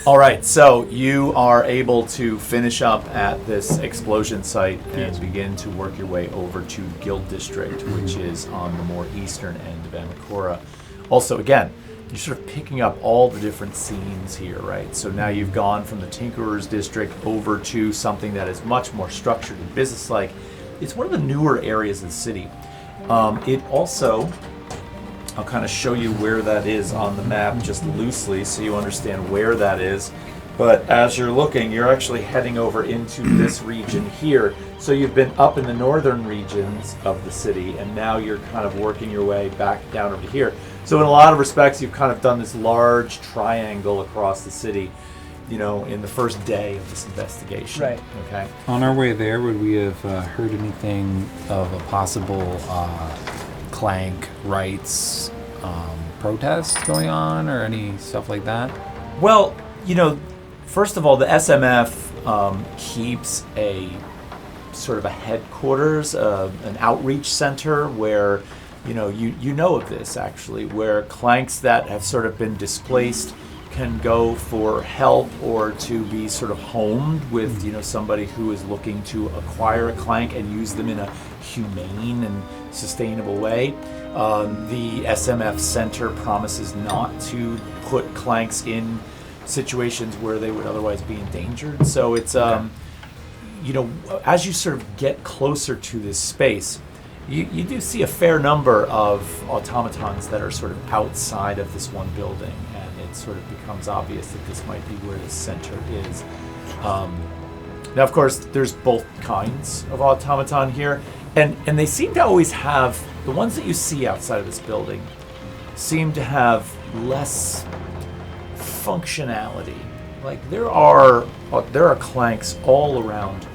All right, so you are able to finish up at this explosion site and begin to work your way over to Guild District, which is on the more eastern end of Amakura. Also, again, you're sort of picking up all the different scenes here, right? So now you've gone from the Tinkerer's District over to something that is much more structured and businesslike. It's one of the newer areas of the city. It also... I'll kind of show you where that is on the map just loosely so you understand where that is. But as you're looking, you're actually heading over into this region here. So you've been up in the northern regions of the city, and now you're kind of working your way back down over here. So in a lot of respects, you've kind of done this large triangle across the city, you know, in the first day of this investigation. Right. Okay. On our way there, would we have heard anything of a possible clank rights protest going on or any stuff like that? Well, you know, first of all, the SMF keeps a sort of a headquarters, an outreach center where, you know of this actually, where clanks that have sort of been displaced can go for help or to be sort of homed with, you know, somebody who is looking to acquire a clank and use them in a humane and sustainable way. The SMF Center promises not to put clanks in situations where they would otherwise be endangered. So it's, you know, as you sort of get closer to this space, you do see a fair number of automatons that are sort of outside of this one building, and it sort of becomes obvious that this might be where the center is. Now, of course, there's both kinds of automaton here, and they seem to always have, the ones that you see outside of this building seem to have less functionality. Like there are clanks all around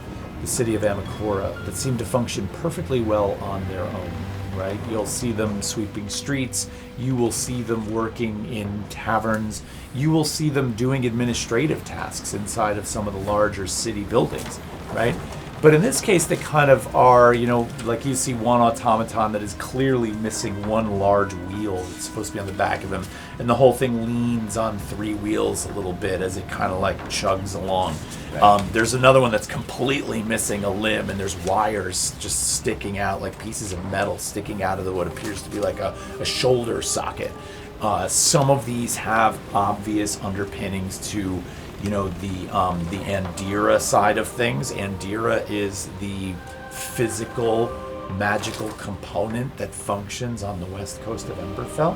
the city of Amakura that seem to function perfectly well on their own, right? You'll see them sweeping streets, you will see them working in taverns, you will see them doing administrative tasks inside of some of the larger city buildings, right? But in this case, they kind of are, you know, like you see one automaton that is clearly missing one large wheel that's supposed to be on the back of him, and the whole thing leans on three wheels a little bit as it kind of like chugs along. Right. There's another one that's completely missing a limb, and there's wires just sticking out, like pieces of metal sticking out of what appears to be like a shoulder socket. Some of these have obvious underpinnings to, you know, the Andira side of things. Andira is the physical, magical component that functions on the west coast of Emberfell.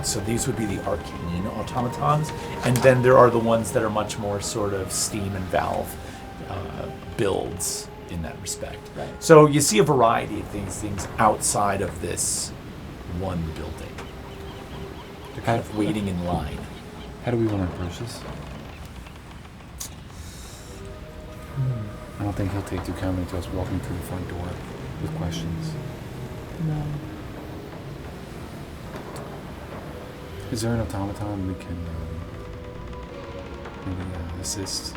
So these would be the arcane automatons. And then there are the ones that are much more sort of steam and valve builds in that respect. Right. So you see a variety of these things outside of this one building. They're kind of waiting in line. How do we want to approach this? I don't think he'll take too kindly to us walking through the front door with questions. No. Is there an automaton we can maybe assist?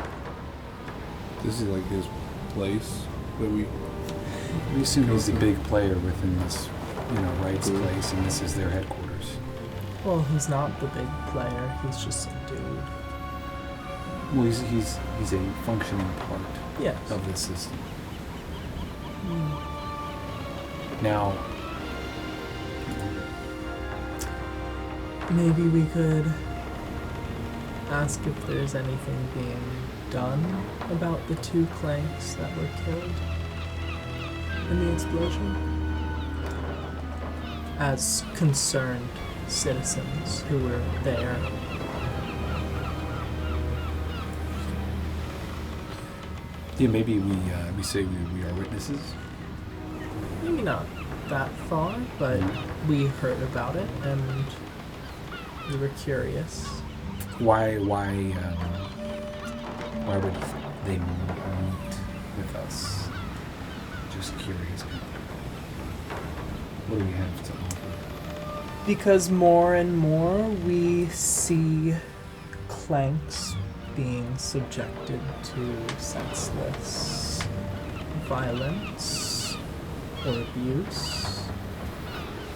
This is like his place that we assume he's the big player within this, you know, rights place, and this is their headquarters. Well, he's not the big player. He's just some dude. Well, he's a functioning part of the system. Now, maybe we could ask if there's anything being done about the two clanks that were killed in the explosion, as concerned citizens who were there. Yeah, maybe we say we are witnesses. Maybe not that far, but we heard about it and we were curious. Why would they meet with us? Just curious. What do we have to offer? Because more and more we see clanks being subjected to senseless violence or abuse,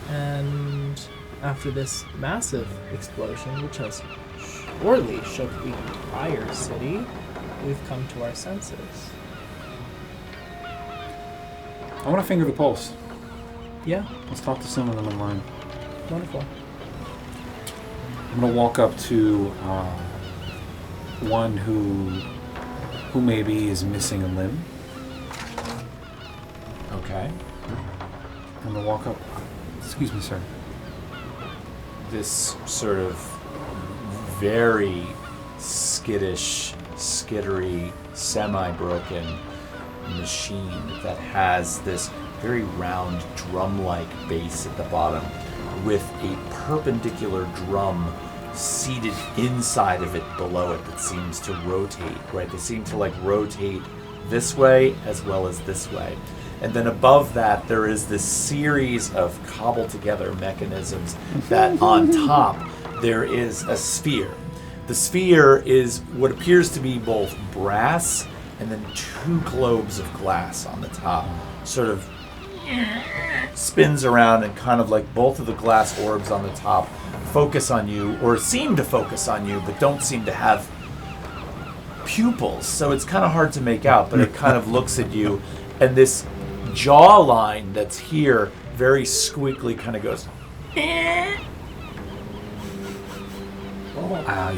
and after this massive explosion, which has surely shook the entire city, we've come to our senses. I want to finger the pulse. Yeah, Let's talk to some of them online. wonderful. I'm gonna walk up to one who maybe is missing a limb. Okay. I'm gonna walk up. Excuse me, sir. This sort of very skittish, skittery, semi-broken machine that has this very round drum-like base at the bottom with a perpendicular drum seated inside of it below it that seems to rotate, right? They seem to like rotate this way as well as this way. And then above that, there is this series of cobbled together mechanisms that on top there is a sphere. The sphere is what appears to be both brass and then two globes of glass on the top. Sort of spins around and kind of like both of the glass orbs on the top focus on you, or seem to focus on you, but don't seem to have pupils. So it's kind of hard to make out, but it kind of looks at you. And this jawline that's here, very squeakly, kind of goes.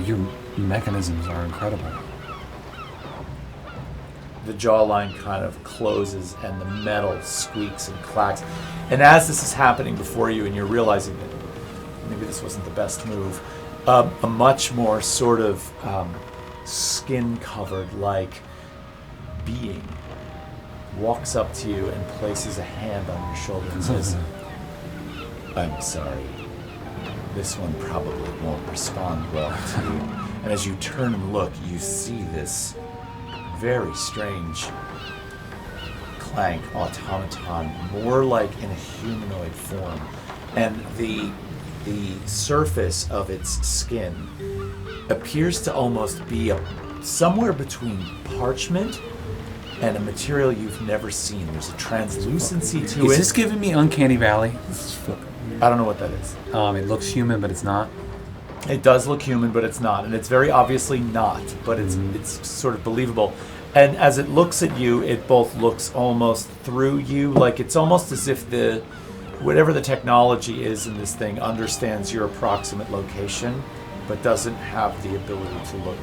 Your mechanisms are incredible. The jawline kind of closes and the metal squeaks and clacks. And as this is happening before you and you're realizing that maybe this wasn't the best move, a much more sort of skin-covered like being walks up to you and places a hand on your shoulder and says, "I'm sorry. This one probably won't respond well to you." And as you turn and look, you see this very strange clank automaton, more like in a humanoid form. And the surface of its skin appears to almost be somewhere between parchment and a material you've never seen. There's a translucency to it. Is this giving me Uncanny Valley? I don't know what that is. It looks human, but it's not. It does look human, but it's not. And it's very obviously not, but it's sort of believable. And as it looks at you, it both looks almost through you. Like it's almost as if whatever the technology is in this thing understands your approximate location, but doesn't have the ability to look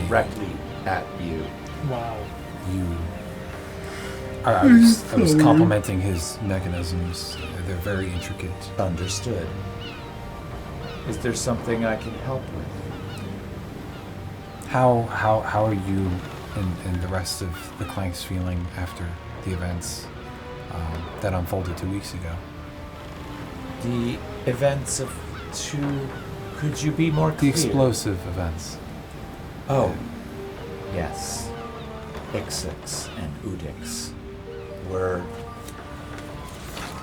directly at you. Wow. I was complimenting his mechanisms. They're very intricate. Understood. Is there something I can help with? How are you and the rest of the Clanks feeling after the events that unfolded 2 weeks ago? The events of could you be more The clear? explosive events. Oh, yes. Ixix and Udix were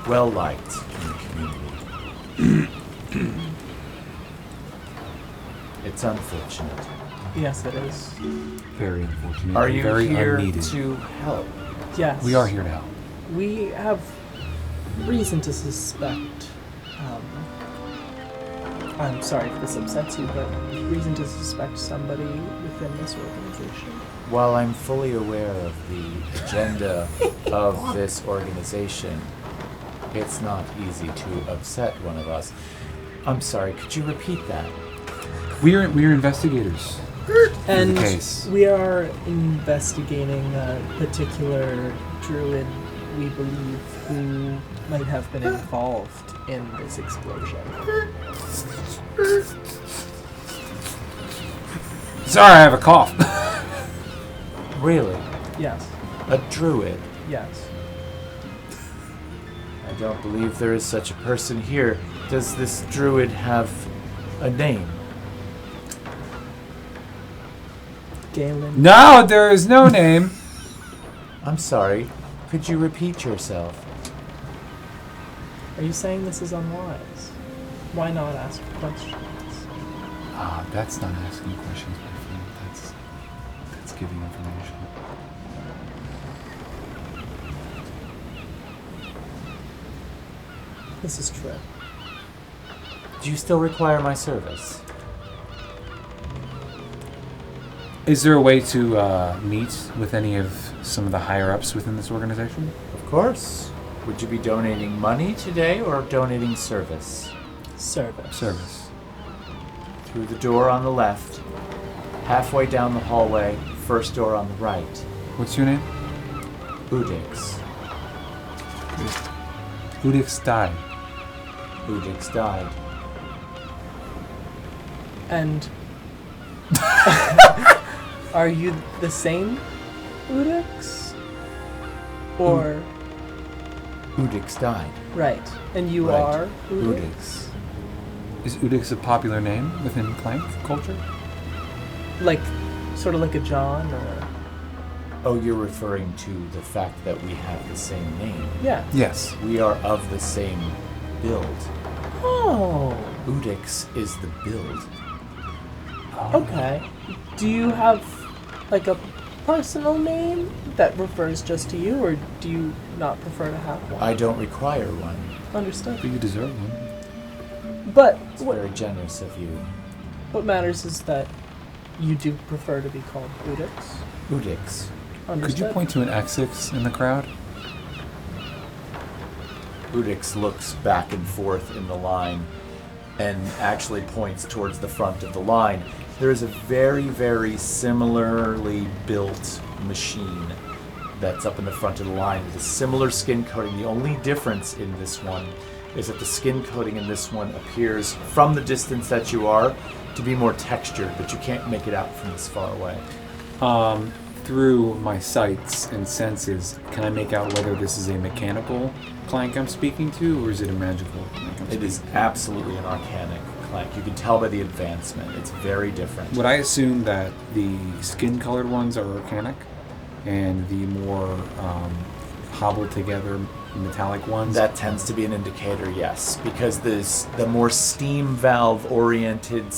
well liked in the community. It's unfortunate. Yes, it is. Very unfortunate. Are you very here unneeded. to help? Yes. We are here to help. We have reason to suspect. I'm sorry if this upsets you, but reason to suspect somebody within this organization. While I'm fully aware of the agenda of this organization, it's not easy to upset one of us. I'm sorry, could you repeat that? We're investigators. And the case. we are investigating a particular druid we believe who might have been involved in this explosion. Sorry, I have a cough. Really? Yes. A druid? Yes. I don't believe there is such a person here. Does this druid have a name? Galen. No, there is no name. I'm sorry. Could you repeat yourself? Are you saying this is unwise? Why not ask questions? That's not asking questions, my friend. That's giving information. This is true. Do you still require my service? Is there a way to meet with any of some of the higher ups within this organization? Of course. Would you be donating money today or donating service? Service. Service. Through the door on the left, halfway down the hallway, first door on the right. What's your name? Udix. Udix died. Udix died. And are you the same Udix? Or Udix died. right? And you Right. are Udix? Udix. Is Udix a popular name within Clank culture? Like, sort of like a John, or Oh, you're referring to the fact that we have the same name. yeah. Yes. We are of the same build. Oh, Udix is the build. okay. Do you have like a personal name that refers just to you, or do you not prefer to have one? I don't require one. Understood. But you deserve one. But It's very generous of you. what matters is that you do prefer to be called Udix. Udix. Understood. Could you point to an X6 in the crowd? Udix looks back and forth in the line and actually points towards the front of the line. There is a very, very similarly built machine that's up in the front of the line with a similar skin coating. The only difference in this one is that the skin coating in this one appears from the distance that you are to be more textured, but you can't make it out from this far away. Through my sights and senses, can I make out whether this is a mechanical Clank I'm speaking to, or is it a magical Clank I'm It speaking is absolutely an arcanic clank. You can tell by the advancement. It's very different. Would I assume that the skin-colored ones are organic, and the more hobbled together metallic ones? That tends to be an indicator, yes, because the more steam valve oriented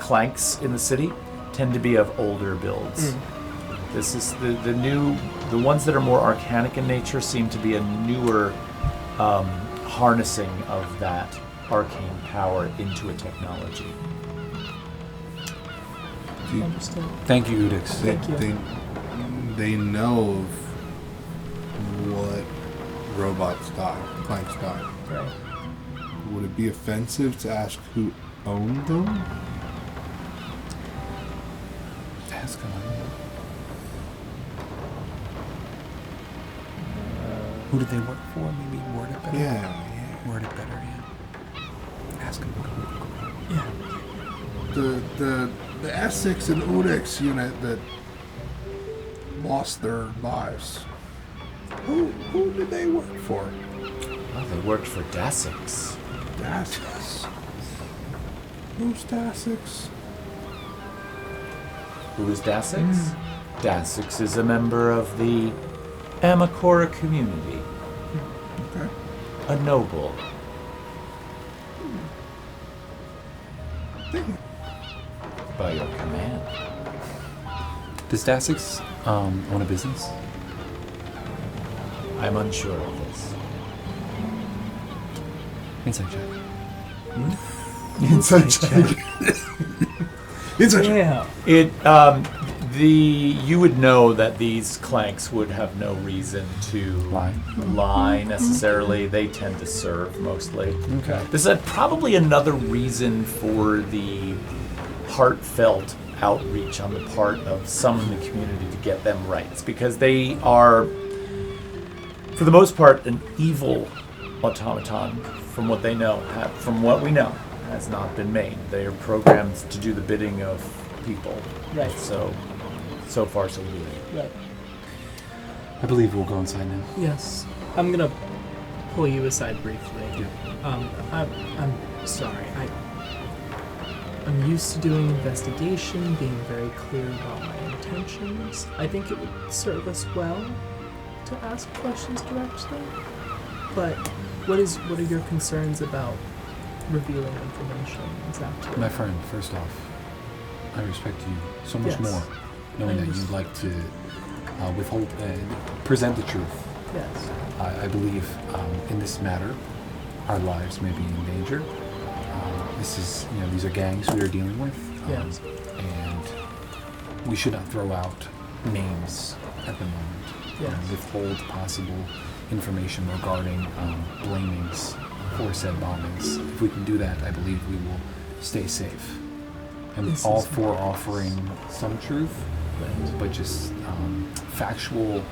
clanks in the city tend to be of older builds. This is the ones that are more arcanic in nature seem to be a newer harnessing of that arcane power into a technology. Understood. Thank you, Udix. Thank you. They know of what robots die, planks die. Right. Would it be offensive to ask who owned them? Ask him. Who did they work for? Maybe word it better. Yeah. Word it better, yeah. Ask him. Yeah. The Essex and Udix unit that lost their lives. Who did they work for? Oh, they worked for Dasix. Dasix. Who's Dasix? Who is Dasix? Dasix is a member of the Amakora community. Okay. A noble. By your command. Does Dasix own a business? I'm unsure of this. Insight check. Inside check. Yeah. You would know that these clanks would have no reason to lie necessarily. They tend to serve mostly. Okay. This is probably another reason for the heartfelt outreach on the part of some in the community to get them rights, because they are, for the most part, an evil automaton. From what they know, from what we know, has not been made. They are programmed to do the bidding of people. Right. So far, so good. Right. I believe we'll go inside now. Yes. I'm gonna pull you aside briefly. Yeah. I'm sorry. I'm used to doing investigation, being very clear about my intentions. I think it would serve us well to ask questions directly. But what are your concerns about revealing information exactly? My friend, first off, I respect you so much Yes. more, knowing that you'd like to withhold and present the truth. Yes. I believe in this matter, our lives may be in danger. this is, these are gangs we are dealing with. Yes. And we should not throw out names at the moment. Yes. Withhold possible information regarding blamings for said bombings. If we can do that, I believe we will stay safe. I'm This all is for nice. offering some truth, but just factual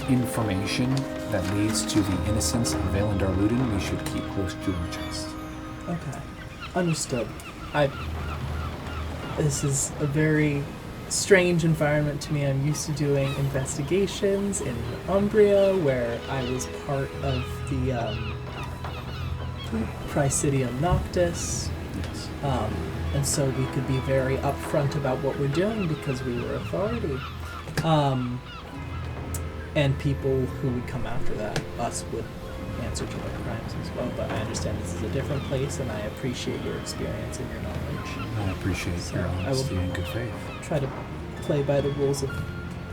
information that leads to the innocence of Vale and Darluden, we should keep close to our chest. Okay. Understood. This is a very strange environment to me. I'm used to doing investigations in Umbria, where I was part of the Praesidium Noctis. Yes. And so we could be very upfront about what we're doing because we were authority. And people who would come after that, us, would answer to their crimes as well. But I understand this is a different place, and I appreciate your experience and your knowledge. I appreciate So your I will- honesty and good faith. Try to play by the rules of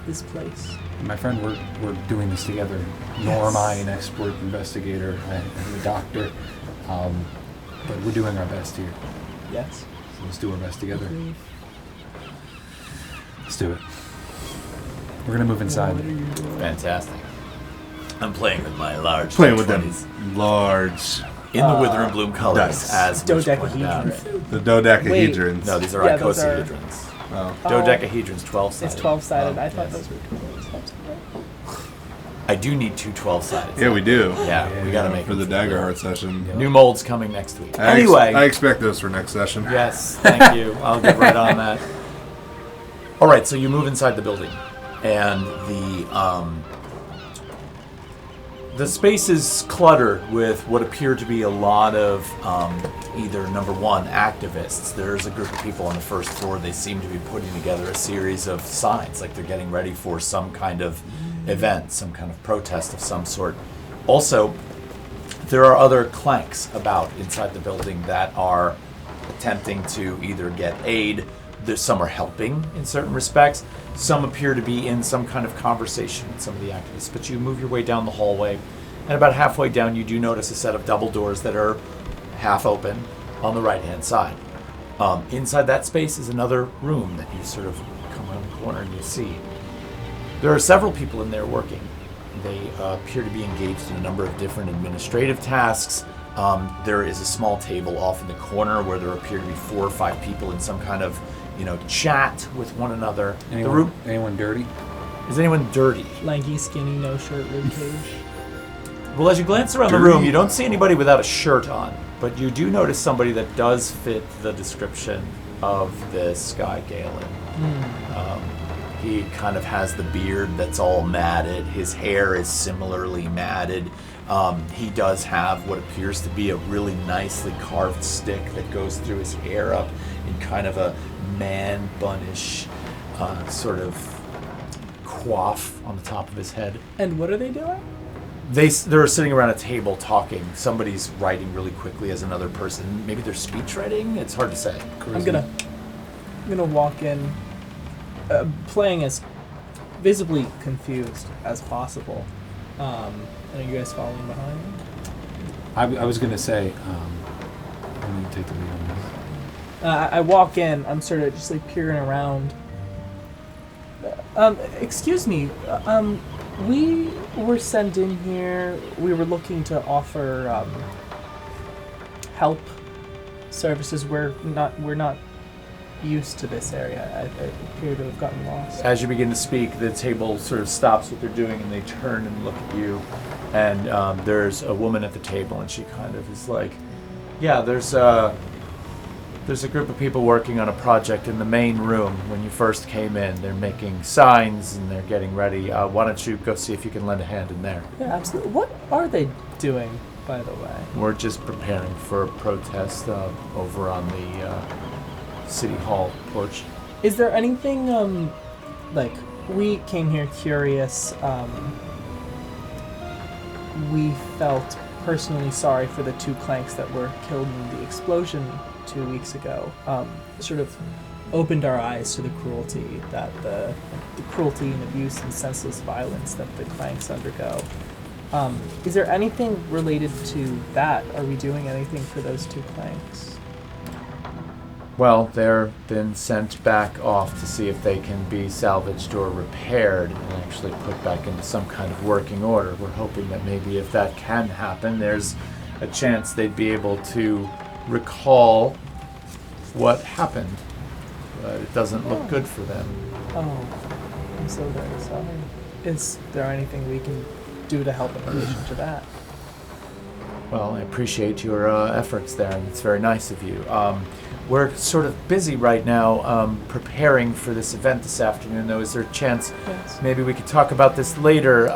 this place. My friend, we're doing this together. Nor am I an expert investigator. I'm a doctor. But we're doing our best here. Yes. So let's do our best together. Agreed. Let's do it. We're gonna move inside. What are you doing? Fantastic. I'm playing with my large Playing with them 20s large, in the Wither and Bloom colors, dice. as Mitch pointed out. Dodecahedron. the dodecahedrons. No, these are Yeah, those are- icosahedrons. Oh. Dodecahedrons, 12-sided. It's 12-sided. I thought yes. those were 12-sided. I do need two 12-sided. Yeah, we do. Yeah, we gotta make for the them. Daggerheart session. New molds coming next week. I Anyway. expect those for next session. Yes, thank you. I'll get right on that. All right, so you move inside the building, and the space is cluttered with what appear to be a lot of either, number one, activists. There's a group of people on the first floor. They seem to be putting together a series of signs, like they're getting ready for some kind of event, some kind of protest of some sort. Also, there are other clanks about inside the building that are attempting to either get aid. Some are helping in certain respects. Some appear to be in some kind of conversation with some of the activists. But you move your way down the hallway, and about halfway down, you do notice a set of double doors that are half open on the right-hand side. Inside that space is another room that you sort of come around the corner and you see. There are several people in there working. They appear to be engaged in a number of different administrative tasks. There is a small table off in the corner where there appear to be 4 or 5 people in some kind of, chat with one another. The room Anyone dirty? is anyone dirty? Lanky, skinny, no shirt, ribcage. Well, as you glance around the room, you don't see anybody without a shirt on, but you do notice somebody that does fit the description of this guy, Galen. He kind of has the beard that's all matted. His hair is similarly matted. He does have what appears to be a really nicely carved stick that goes through his hair up in kind of a man bunish sort of coif on the top of his head. And what are they doing? They're sitting around a table talking. Somebody's writing really quickly as another person. Maybe they're speech writing. It's hard to say. I'm gonna walk in, playing as visibly confused as possible. And are you guys following behind me? I was gonna say, I'm gonna take the lead on this. I walk in. I'm sort of just like peering around. Excuse me. We were sent in here. We were looking to offer help services. We're not used to this area. I appear to have gotten lost. As you begin to speak, the table sort of stops what they're doing, and they turn and look at you. And there's a woman at the table, and she kind of is like, "Yeah, there's a group of people working on a project in the main room. When you first came in, they're making signs and they're getting ready. Why don't you go see if you can lend a hand in there?" Yeah, absolutely. What are they doing, by the way? We're just preparing for a protest over on the City Hall porch. Is there anything like we came here curious? We felt personally sorry for the 2 clanks that were killed in the explosion 2 weeks ago. Sort of opened our eyes to the cruelty that the cruelty and abuse and senseless violence that the clanks undergo. Is there anything related to that? Are we doing anything for those 2 clanks? Well, they're been sent back off to see if they can be salvaged or repaired and actually put back into some kind of working order. We're hoping that maybe if that can happen, there's a chance they'd be able to recall what happened. But it doesn't look good for them. Oh, I'm so very sorry. Is there anything we can do to help in relation to that? Well, I appreciate your efforts there, and it's very nice of you. We're sort of busy right now preparing for this event this afternoon, though. Is there a chance Yes. maybe we could talk about this later?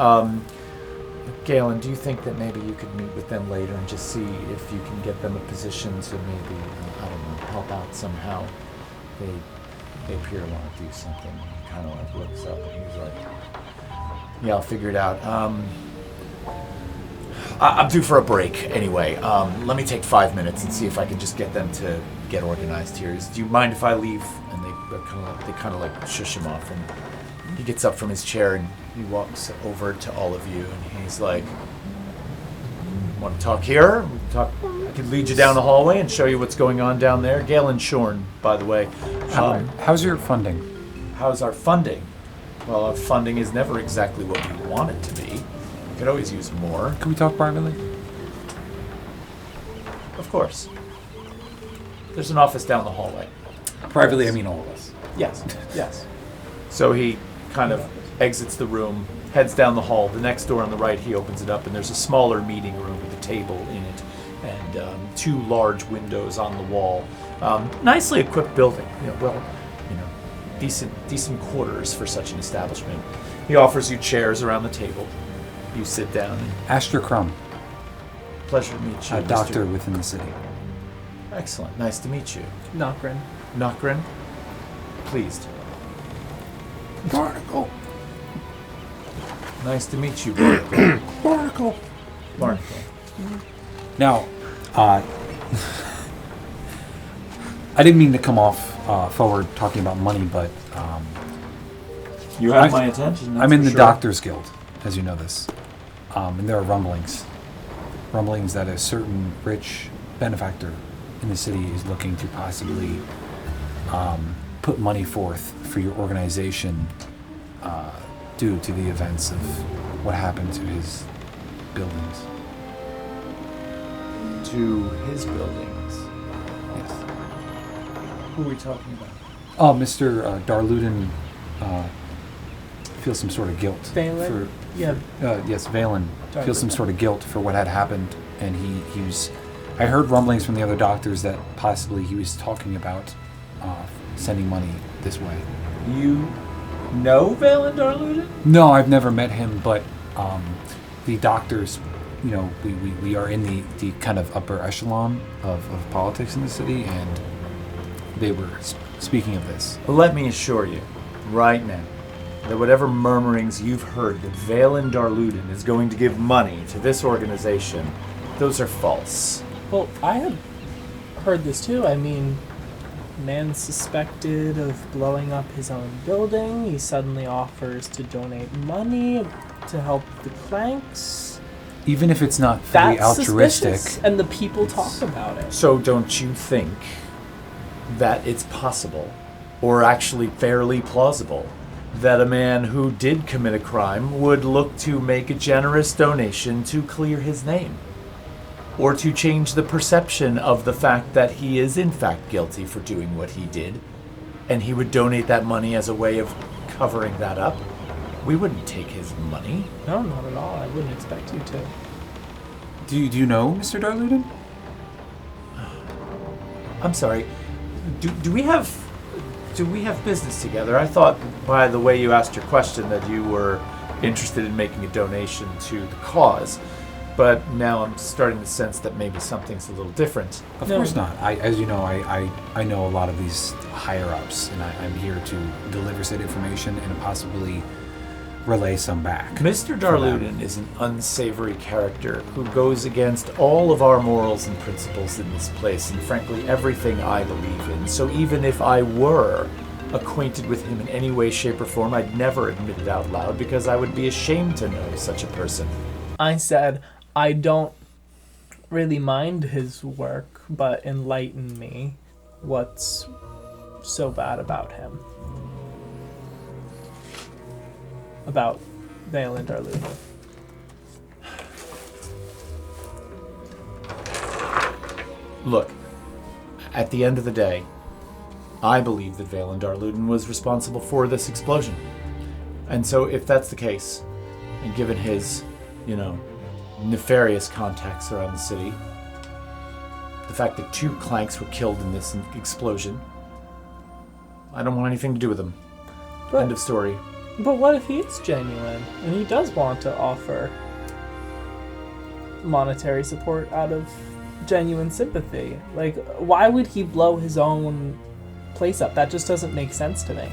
Galen, do you think that maybe you could meet with them later and just see if you can get them a position to maybe, I don't know, help out somehow? They appear to want to do something. He kind of like looks up and he's like, yeah, I'll figure it out. I'm due for a break anyway. Let me take 5 minutes and see if I can just get them to get organized here. Do you mind if I leave? And they kind of like shush him off, and he gets up from his chair and he walks over to all of you, and he's like, "Want to talk here? I can lead you down the hallway and show you what's going on down there." Galen Shorn, by the way. How's your funding? How's our funding? Well, our funding is never exactly what we want it to be. We could always use more. Can we talk privately? Of course. There's an office down the hallway. Privately, I mean all of us. Yes, yes. So he kind of exits the room, heads down the hall. The next door on the right, he opens it up, and there's a smaller meeting room with a table in it and two large windows on the wall. Nicely equipped building. Decent quarters for such an establishment. He offers you chairs around the table. You sit down. Astra Crumb, Pleasure to meet you. a Mr. doctor within the city. Excellent. Nice to meet you. Nokrin. Nokrin? Pleased. Barnacle. Nice to meet you, Barnacle. Barnacle. Barnacle. Now, I didn't mean to come off forward talking about money, but You have my attention. That's I'm in for the sure. Doctors Guild, as you know this. And there are rumblings that a certain rich benefactor in the city is looking to possibly put money forth for your organization due to the events of what happened to his buildings. To his buildings. Yes. Who are we talking about? Oh, Mr. Darluden feels some sort of guilt. Valen? Yeah. Yes, Valen feels some Darluden. sort of guilt for what had happened, and he was. I heard rumblings from the other doctors that possibly he was talking about sending money this way. You know Valen Darluden? No, I've never met him, but the doctors, we are in the kind of upper echelon of politics in the city, and they were speaking of this. Let me assure you, right now, that whatever murmurings you've heard that Valen Darluden is going to give money to this organization, those are false. Well, I had heard this too. I mean, man suspected of blowing up his own building. He suddenly offers to donate money to help the Clanks. Even if it's not fully That's altruistic, suspicious, and the people talk about it. So don't you think that it's possible, or actually fairly plausible, that a man who did commit a crime would look to make a generous donation to clear his name? Or to change the perception of the fact that he is in fact guilty for doing what he did, and he would donate that money as a way of covering that up? We wouldn't take his money. No, not at all. I wouldn't expect you to. do you know Mr. Darluden? I'm sorry. Do we have business together? I thought by the way you asked your question that you were interested in making a donation to the cause. But now I'm starting to sense that maybe something's a little different. Of No. course not. As you know, I know a lot of these higher ups, and I'm here to deliver said information and possibly relay some back. Mr. for them. Darluden is an unsavory character who goes against all of our morals and principles in this place, and frankly, everything I believe in. So even if I were acquainted with him in any way, shape, or form, I'd never admit it out loud because I would be ashamed to know such a person. I said, I don't really mind his work, but enlighten me. What's so bad about him? About Valen Darluna? Look, at the end of the day, I believe that Valen Darluden was responsible for this explosion. And so if that's the case, and given his, nefarious contacts around the city, the fact that 2 clanks were killed in this explosion, I don't want anything to do with him. End of story. But what if he is genuine and he does want to offer monetary support out of genuine sympathy? Like, why would he blow his own place up? That just doesn't make sense to me.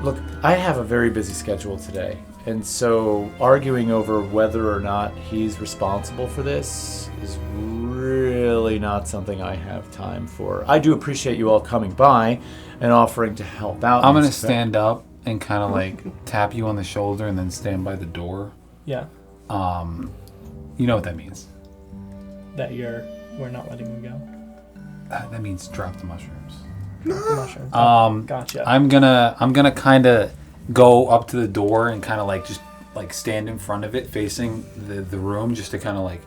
Look, I have a very busy schedule today, and so arguing over whether or not he's responsible for this is really not something I have time for. I do appreciate you all coming by and offering to help out. I'm going to stand up and kind of like tap you on the shoulder and then stand by the door. Yeah. You know what that means? That we're not letting him go. That means drop the mushrooms. The mushrooms. Gotcha. I'm gonna kind of go up to the door and kind of like just like stand in front of it, facing the room, just to kind of like.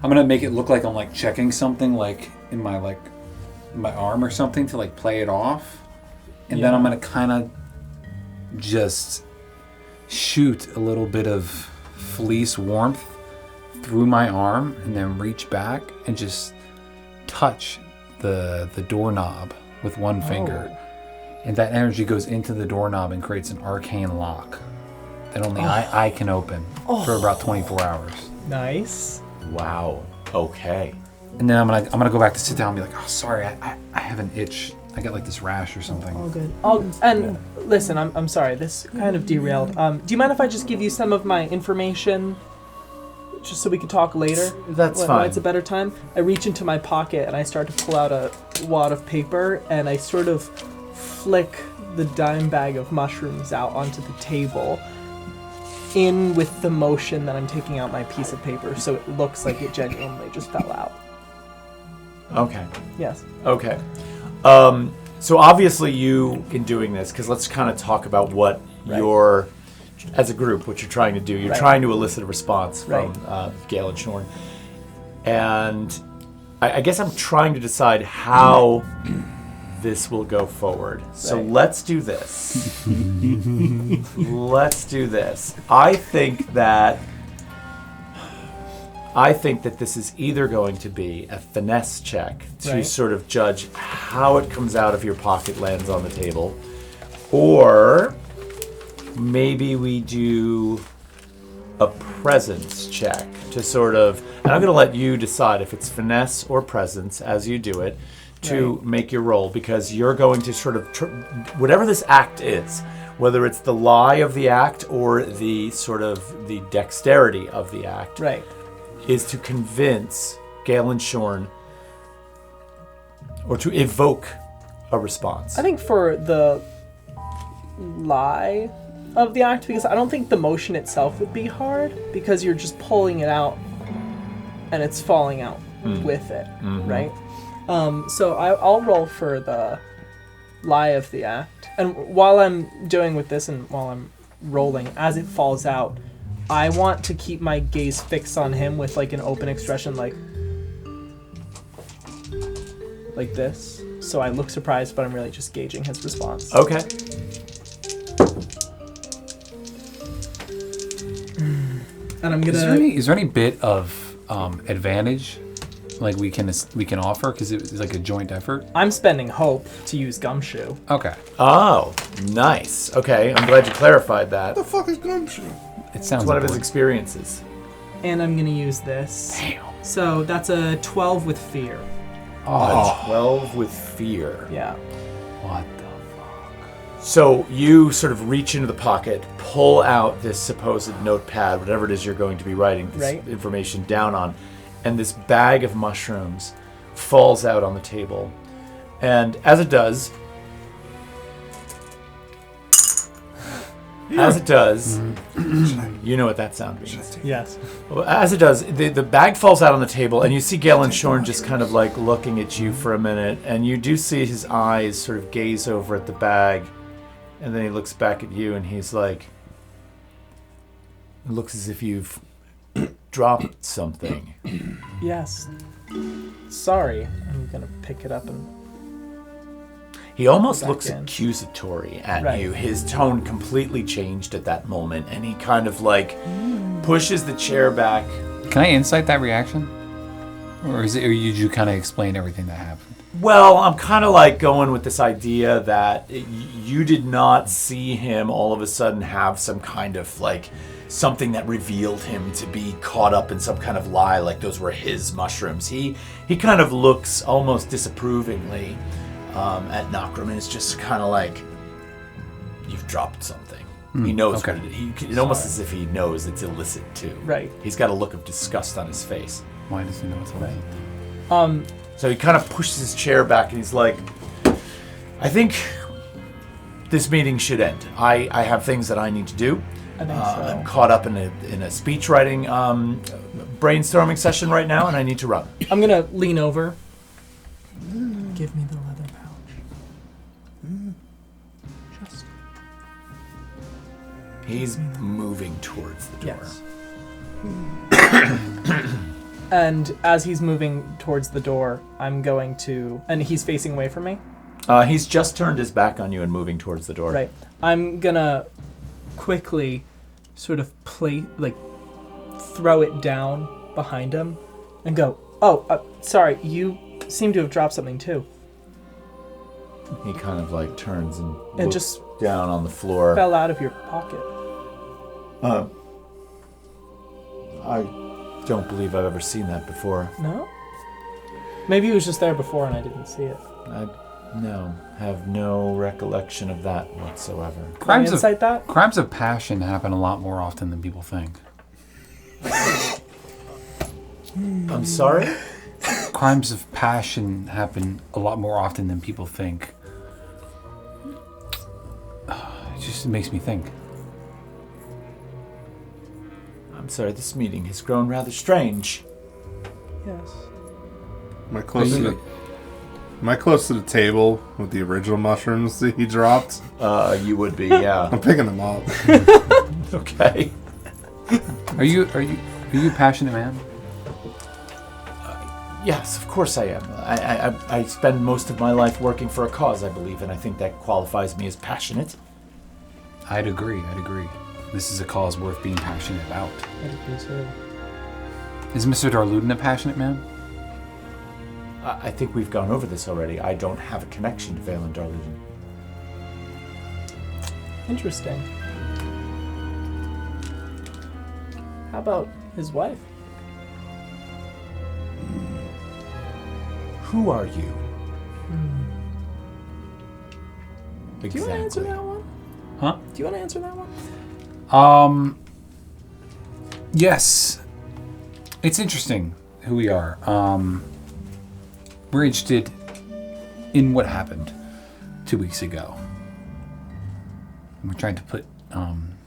I'm gonna make it look like I'm like checking something like in my arm or something to like play it off, and then I'm gonna kind of just shoot a little bit of fleece warmth through my arm, and then reach back and just touch the doorknob with one finger, and that energy goes into the doorknob and creates an arcane lock that only I can open for about 24 hours. Nice. Wow. Okay. And then I'm gonna go back to sit down and be like, oh, sorry, I have an itch. I got like this rash or something. All good. Listen, I'm sorry. This kind of derailed. Do you mind if I just give you some of my information, just so we can talk later? That's when fine. It's a better time. I reach into my pocket and I start to pull out a wad of paper, and I sort of flick the dime bag of mushrooms out onto the table, in with the motion that I'm taking out my piece of paper, so it looks like it genuinely just fell out. Okay. Yes. Okay. So obviously you, in doing this, because let's kind of talk about what you're, as a group, what you're trying to do. You're trying to elicit a response from Galen Shorn. And I guess I'm trying to decide how this will go forward. So let's do this. Let's do this. I think that this is either going to be a finesse check to sort of judge how it comes out of your pocket, lands on the table, or maybe we do a presence check to sort of, and I'm going to let you decide if it's finesse or presence as you do it to make your roll, because you're going to sort of, whatever this act is, whether it's the lie of the act or the sort of the dexterity of the act, is to convince Galen Shorn or to evoke a response. I think for the lie of the act, because I don't think the motion itself would be hard, because you're just pulling it out and it's falling out with it, right? So I'll roll for the lie of the act. And while I'm doing with this and while I'm rolling, as it falls out, I want to keep my gaze fixed on him with like an open expression, like this. So I look surprised, but I'm really just gauging his response. Okay. And I'm gonna. Is there any bit of advantage, like we can offer, because it's like a joint effort? I'm spending hope to use gumshoe. Okay. Oh, nice. Okay, I'm glad you clarified that. What the fuck is gumshoe? It sounds It's one of his important. experiences. And I'm gonna use this. Damn. So that's a 12 with fear. Oh. 12 with fear. Yeah. What the fuck? So you sort of reach into the pocket, pull out this supposed notepad, whatever it is you're going to be writing this information down on, and this bag of mushrooms falls out on the table. And as it does, As it does, you know what that sound means. Yes. Well, as it does, the bag falls out on the table, and you see Galen Shorn just kind of like looking at you for a minute, and you do see his eyes sort of gaze over at the bag, and then he looks back at you, and he's like, it looks as if you've dropped something. Yes. Sorry. I'm gonna pick it up and... He almost Back looks in. accusatory at Right. you. His tone completely changed at that moment, and he kind of like pushes the chair back. Can I insight that reaction? Or did you kind of explain everything that happened? Well, I'm kind of like going with this idea that you did not see him all of a sudden have some kind of like something that revealed him to be caught up in some kind of lie, like those were his mushrooms. He kind of looks almost disapprovingly at Nakram, and it's just kind of like, you've dropped something. He knows okay. what it's almost as if he knows it's illicit too. Right. He's got a look of disgust on his face. Why does he know it's illicit? So he kind of pushes his chair back, and he's like, I think this meeting should end. I have things that I need to do. I think so. I'm caught up in a speech writing brainstorming session right now, and I need to run. I'm gonna lean over. Give me the leather pouch. Just... He's moving towards the door. Yes. And as he's moving towards the door, I'm going to... And he's facing away from me? He's just turned his back on you and moving towards the door. Right. I'm gonna quickly sort of throw it down behind him and go, sorry, you seem to have dropped something too. He kind of like turns and It looks just down on the floor. fell out of your pocket. I don't believe I've ever seen that before. No? Maybe it was just there before and I didn't see it. Have no recollection of that whatsoever. Can I insight that? Crimes of passion happen a lot more often than people think. I'm sorry? Crimes of passion happen a lot more often than people think. It just makes me think. I'm sorry, this meeting has grown rather strange. Yes. Am I close to the table with the original mushrooms that he dropped? You would be, yeah. I'm picking them up. Okay. Are you a passionate man? Yes, of course I am. I spend most of my life working for a cause, I believe, and I think that qualifies me as passionate. I'd agree. This is a cause worth being passionate about. I think so. Is Mr. Darluden a passionate man? I think we've gone over this already. I don't have a connection to Valen Darluden. Interesting. How about his wife? Who are you? Do you want to answer that one? Huh? Do you want to answer that one? Yes. It's interesting who we are. We're interested in what happened 2 weeks ago. And we're trying to put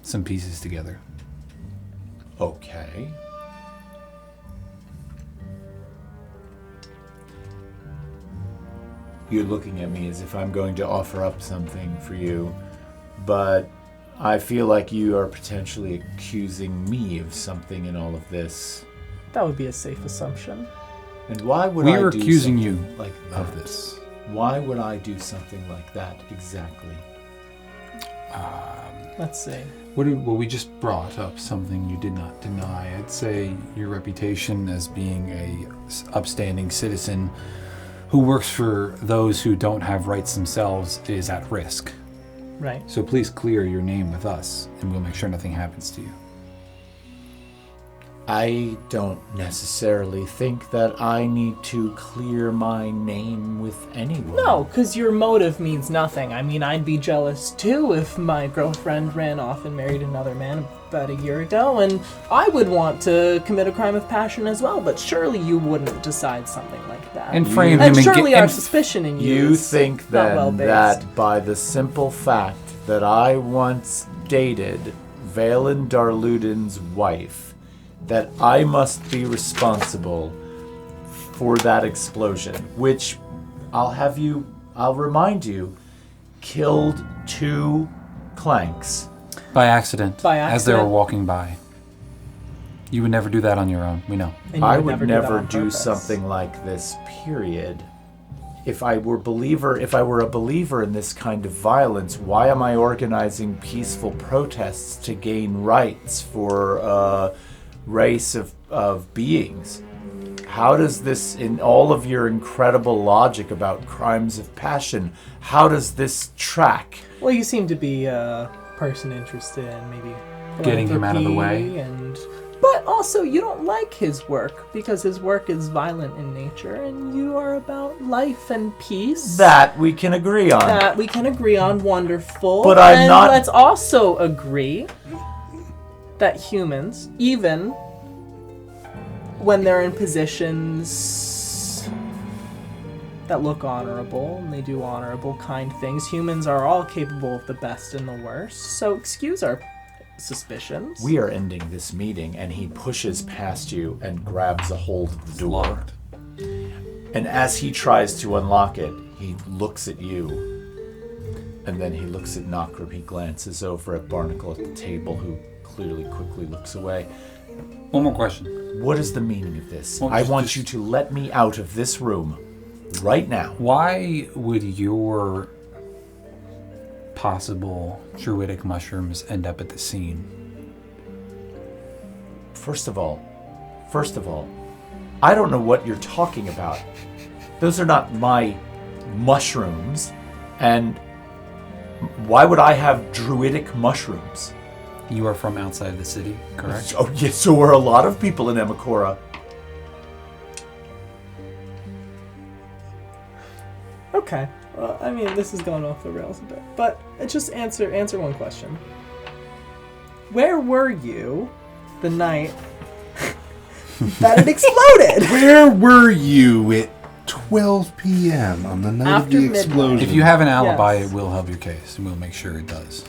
some pieces together. Okay. You're looking at me as if I'm going to offer up something for you, but I feel like you are potentially accusing me of something in all of this. That would be a safe assumption. And why would We I were do accusing something you like of that? this. Why would I do something like that exactly? Let's see. Well, we just brought up something you did not deny. I'd say your reputation as being a upstanding citizen who works for those who don't have rights themselves is at risk. Right. So please clear your name with us, and we'll make sure nothing happens to you. I don't necessarily think that I need to clear my name with anyone. No, because your motive means nothing. I mean, I'd be jealous too if my girlfriend ran off and married another man about a year ago, and I would want to commit a crime of passion as well, but surely you wouldn't decide something like that. And frame him and and surely get... our suspicion in you You is think not then well-based. that by the simple fact that I once dated Valen Darluden's wife, that I must be responsible for that explosion, which I'll remind you, killed 2 clanks. By accident. By As they were accident. walking by. You would never do that on your own. We know. And you I would do that never on do purpose. something like this, period. If I were a believer in this kind of violence, why am I organizing peaceful protests to gain rights for a race of beings? How does this, in all of your incredible logic about crimes of passion, how does this track? Well, you seem to be a person interested in maybe Getting him out of the way. But also, you don't like his work because his work is violent in nature, and you are about life and peace. That we can agree on. That we can agree on. Wonderful. But I'm and not- let's also agree that humans, even when they're in positions that look honorable and they do honorable, kind things, humans are all capable of the best and the worst. So excuse our suspicions. We are ending this meeting, and he pushes past you and grabs a hold of the door. Locked. And as he tries to unlock it, he looks at you. And then he looks at Nakram. He glances over at Barnacle at the table, who clearly quickly looks away. One more question. What is the meaning of this? Well, I just- want just- you to let me out of this room right now. Why would your possible druidic mushrooms end up at the scene? First of all, I don't know what you're talking about. Those are not my mushrooms. And why would I have druidic mushrooms? You are from outside the city, correct? Oh, yes, so are a lot of people in Amakora. Okay. Well, I mean, this is going off the rails a bit, but just answer one question. Where were you the night that it exploded? Where were you at 12 p.m. on the night After of the midnight. explosion? If you have an alibi, Yes. it will help your case, and we'll make sure it does.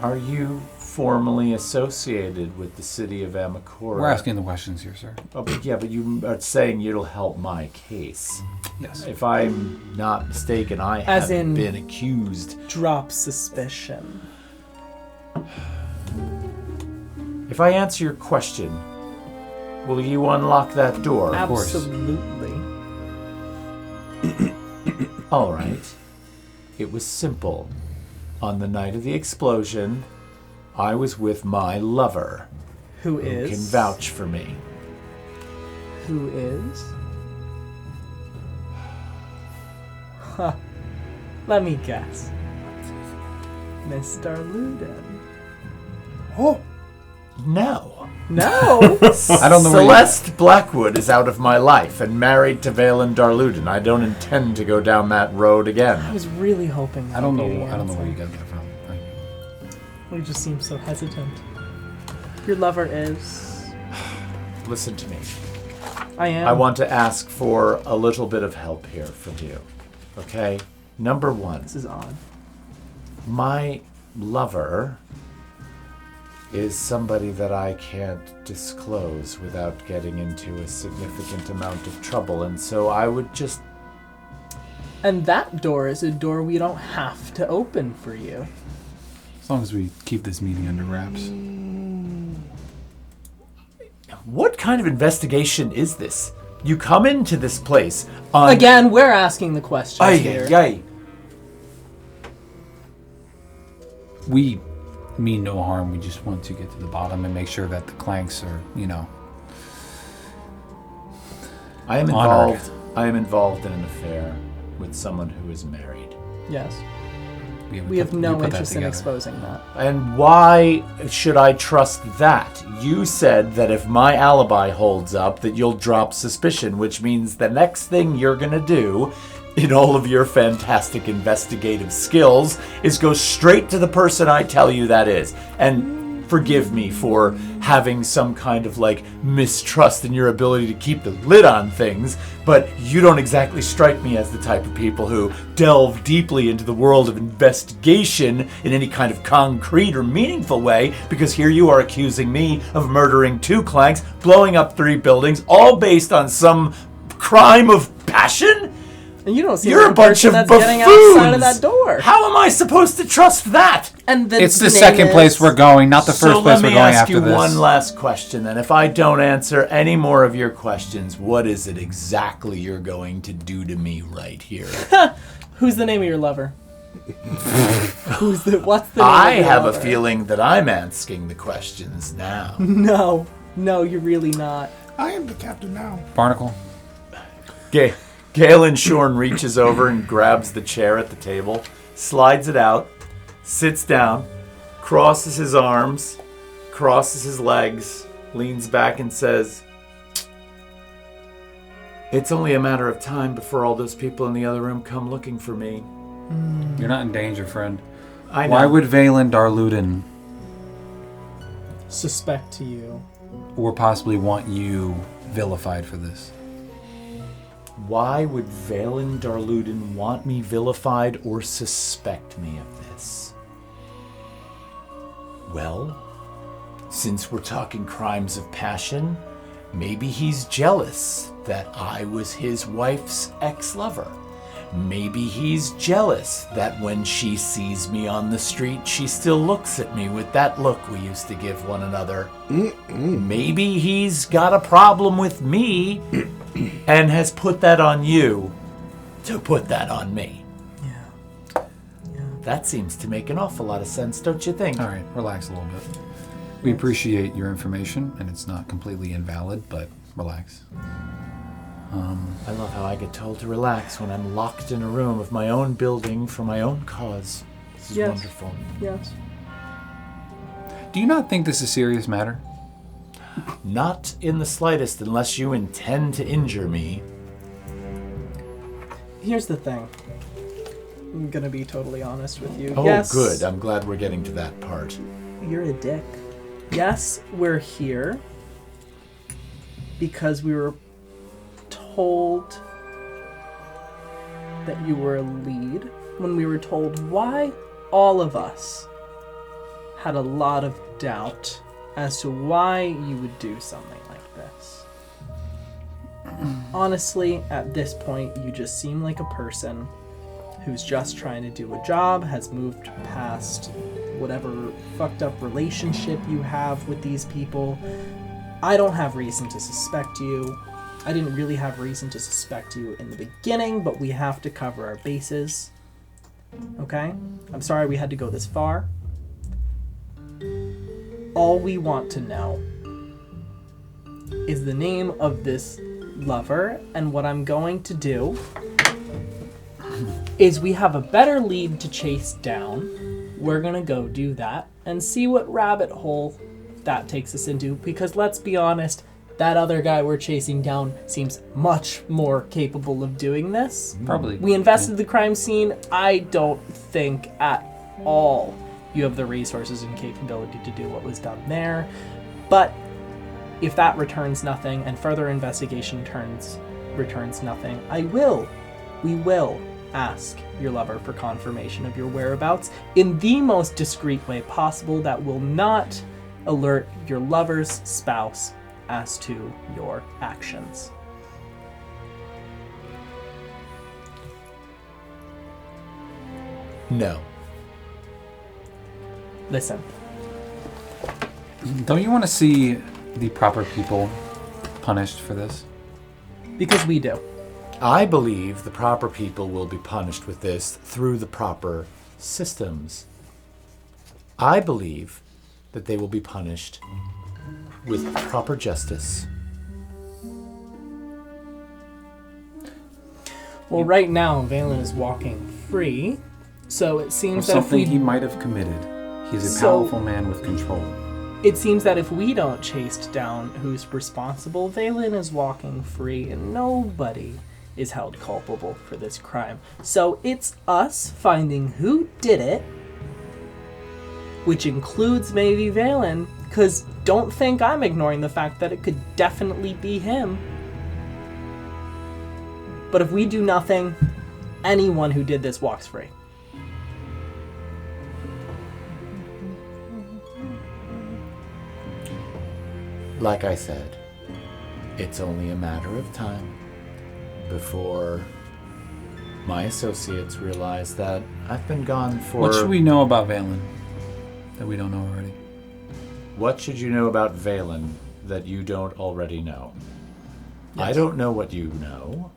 Are you formally associated with the city of Amakora? We're asking the questions here, sir. Oh, but yeah, but you are saying it'll help my case. Yes. If I'm not mistaken, I As haven't in- been accused. Drop suspicion. If I answer your question, will you unlock that door? course. Absolutely. All right. It was simple. On the night of the explosion, I was with my lover, Who who is? can vouch for me. Who is? Huh. Let me guess. Mr. Luden. Oh, No. No! I don't know where you- Celeste Blackwood is out of my life and married to Valen Darluden. I don't intend to go down that road I again. was really hoping that I don't know. would be the I don't know where you answer. got that from. Right. You just seem so hesitant. Your lover is... Listen to me. I am. I want to ask for a little bit of help here from you. Okay? Number one, This is odd. my lover is somebody that I can't disclose without getting into a significant amount of trouble, and so I would just... And that door is a door we don't have to open for you. As long as we keep this meeting under wraps. What kind of investigation is this? You come into this place on... Again, we're asking the questions Ay, here. ay, ay. We mean no harm. We just want to get to the bottom and make sure that the clanks are, I am Honored. involved. I am involved in an affair with someone who is married. Yes. We put- have no put that interest in together. exposing that. And why should I trust that? You said that if my alibi holds up, that you'll drop suspicion, which means the next thing you're gonna do, in all of your fantastic investigative skills, is go straight to the person I tell you that is. And forgive me for having some kind of like mistrust in your ability to keep the lid on things, but you don't exactly strike me as the type of people who delve deeply into the world of investigation in any kind of concrete or meaningful way, because here you are accusing me of murdering 2 clanks, blowing up 3 buildings, all based on some crime of passion? And you don't see You're a bunch of that's buffoons. getting outside of that door. How am I supposed to trust that? And It's the second place we're going, not the first place we're going after this. So let me ask you one last question then. If I don't answer any more of your questions, what is it exactly you're going to do to me right here? Who's the name of your lover? What's the name I of your have lover? a feeling that I'm asking the questions now. No, you're really not. I am the captain now. Barnacle. Galen Shorn reaches over and grabs the chair at the table, slides it out, sits down, crosses his arms, crosses his legs, leans back and says, "It's only a matter of time before all those people in the other room come looking for me." You're not in danger, friend. I know. Why would Valen Darluden Suspect to you. or possibly want you vilified for this? Why would Valen Darluden want me vilified or suspect me of this? Well, since we're talking crimes of passion, maybe he's jealous that I was his wife's ex-lover. Maybe he's jealous that when she sees me on the street, she still looks at me with that look we used to give one another. Maybe he's got a problem with me and has put that on you to put that on me. Yeah. That seems to make an awful lot of sense, don't you think? All right, relax a little bit. We appreciate your information, and it's not completely invalid, but relax. I love how I get told to relax when I'm locked in a room of my own building for my own cause. This is Yes. wonderful. Yes. Do you not think this is a serious matter? Not in the slightest, unless you intend to injure me. Here's the thing. I'm gonna be totally honest with you. Oh, Yes, good. I'm glad we're getting to that part. You're a dick. Yes, we're here because we were told that you were a lead. When we were told why, all of us had a lot of doubt as to why you would do something like this. Honestly, at this point, you just seem like a person who's just trying to do a job, has moved past whatever fucked up relationship you have with these people. I don't have reason to suspect you. I didn't really have reason to suspect you in the beginning, but we have to cover our bases. Okay? I'm sorry we had to go this far. All we want to know is the name of this lover, and what I'm going to do is we have a better lead to chase down. We're gonna go do that and see what rabbit hole that takes us into, because let's be honest, that other guy we're chasing down seems much more capable of doing this. Probably. We invested the crime scene. I don't think at all you have the resources and capability to do what was done there. But if that returns nothing and further investigation returns nothing, we will ask your lover for confirmation of your whereabouts in the most discreet way possible that will not alert your lover's spouse as to your actions. No. Listen, Don't you want to see the proper people punished for this? because we do. I believe the proper people will be punished with this through the proper systems. I believe that they will be punished with proper justice. Well, right now, Valen is walking free, so it Or seems that if something he we... might have committed. He's a So- powerful man with control. It seems that if we don't chase down who's responsible, Valen is walking free and nobody is held culpable for this crime. So it's us finding who did it which includes maybe Valen, because don't think I'm ignoring the fact that it could definitely be him. But if we do nothing, anyone who did this walks free. Like I said, it's only a matter of time before my associates realize that I've been gone for... What should we know about Valen that we don't know already? What should you know about Valen that you don't already know? Yes. I don't know what you know.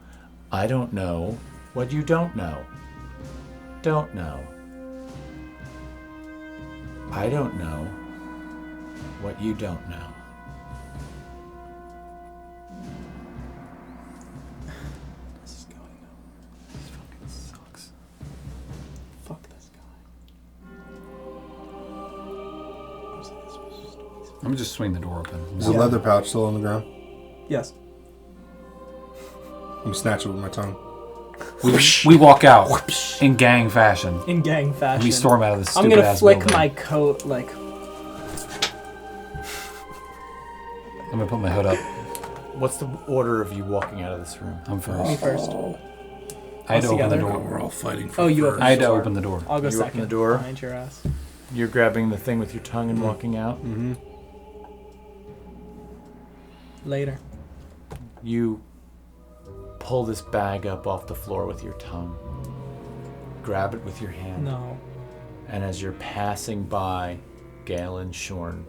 I don't know what you don't know. Don't know. I don't know what you don't know. This is going now. This fucking sucks. Fuck this guy. Let me just swing the door open. Is the leather pouch still on the ground? Yes. I'm gonna snatch it with my tongue. We walk out in gang fashion. In gang fashion. We storm out of this I'm stupid gonna ass flick building. my coat like... I'm gonna put my hood up. What's the order of you walking out of this room? I'm Me first. first. I had to open the together. door. We're all fighting for Oh, you first. open I had to Sure. open the door. I'll go You open second. the door? Behind your ass. You're grabbing the thing with your tongue and walking out? Mm-hmm. Later. You pull this bag up off the floor with your tongue. Grab it with your hand. No. And as you're passing by Galen Shorn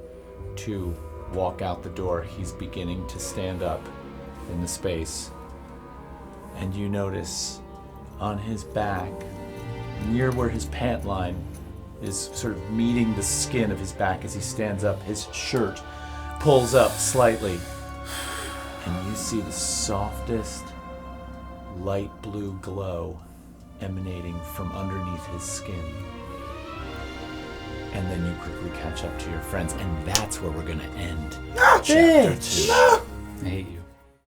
to walk out the door, he's beginning to stand up in the space. And you notice on his back, near where his pant line is sort of meeting the skin of his back as he stands up, his shirt pulls up slightly. And you see the softest light blue glow emanating from underneath his skin. And then you quickly catch up to your friends, and that's where we're gonna end chapter 2. I hate